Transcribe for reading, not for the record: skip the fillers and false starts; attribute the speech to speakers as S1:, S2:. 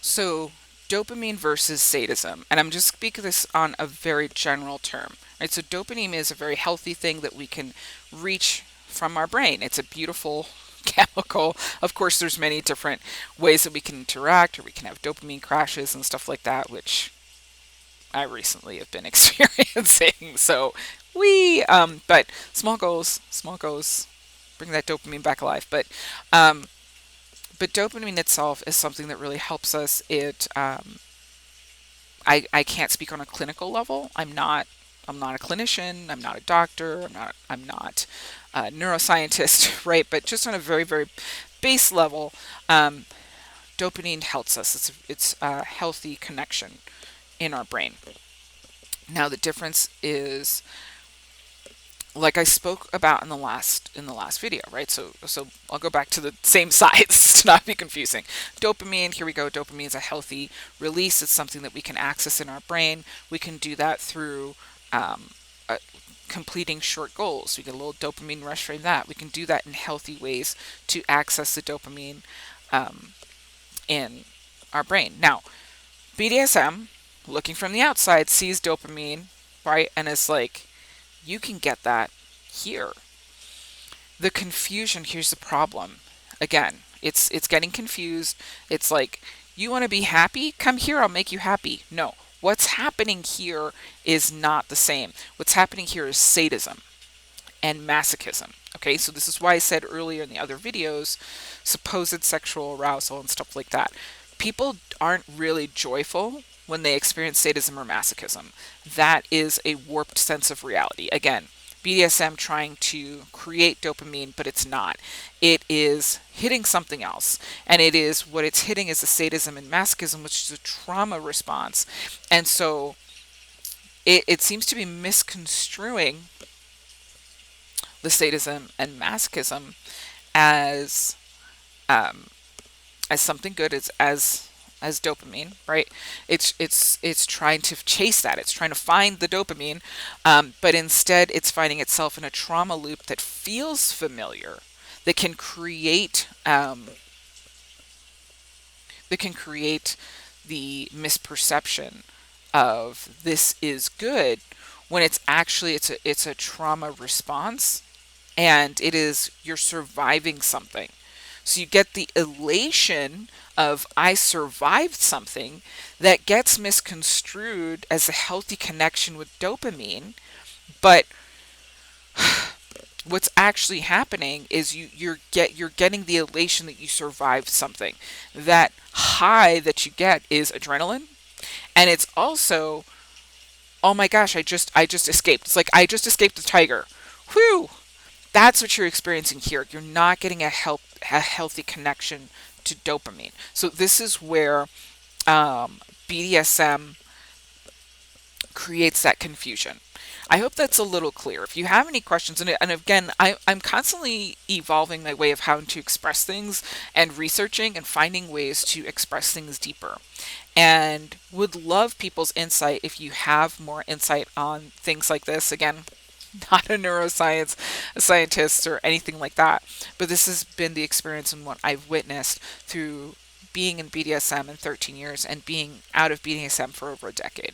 S1: So, dopamine versus sadism, and I'm just speaking this on a very general term, right? So, dopamine is a very healthy thing that we can reach from our brain. It's a beautiful chemical. Of course, there's many different ways that we can interact, or we can have dopamine crashes and stuff like that, which I recently have been experiencing. So, but small goals, bring that dopamine back alive. Um, but dopamine itself is something that really helps us. I can't speak on a clinical level. I'm not a clinician. I'm not a doctor. I'm not a neuroscientist, right? But just on a very, very base level, um, dopamine helps us. It's a healthy connection in our brain. Now the difference is, like I spoke about in the last video, right? So I'll go back to the same sides to not be confusing. Dopamine, here we go. Dopamine is a healthy release. It's something that we can access in our brain. We can do that through um, uh, completing short goals. We get a little dopamine rush from that. We can do that in healthy ways to access the dopamine um, in our brain. Now, BDSM, looking from the outside, sees dopamine, right, and is like, you can get that here. The confusion, here's the problem. Again, it's getting confused. It's like, you want to be happy? Come here, I'll make you happy. No. What's happening here is not the same. What's happening here is sadism and masochism. Okay, so this is why I said earlier in the other videos, supposed sexual arousal and stuff like that. People aren't really joyful when they experience sadism or masochism. That is a warped sense of reality. Again, BDSM trying to create dopamine, but it's not. It is hitting something else. And it is what it's hitting is the sadism and masochism, which is a trauma response. And so it seems to be misconstruing the sadism and masochism as um, as something good, as dopamine, right? It's trying to chase that. It's trying to find the dopamine, but instead it's finding itself in a trauma loop that feels familiar, that can create the misperception of this is good when it's actually it's a trauma response, and it is you're surviving something. So you get the elation of I survived something that gets misconstrued as a healthy connection with dopamine, but what's actually happening is you're getting the elation that you survived something. That high that you get is adrenaline, and it's also, oh my gosh, I just escaped. It's like I just escaped the tiger. Whew. That's what you're experiencing here. You're not getting a healthy connection to dopamine. So this is where BDSM creates that confusion. I hope that's a little clear. If you have any questions, and again, I'm constantly evolving my way of how to express things and researching and finding ways to express things deeper. And would love people's insight if you have more insight on things like this. Again, not a neuroscience a scientist or anything like that, but this has been the experience and what I've witnessed through being in BDSM in 13 years and being out of BDSM for over a decade.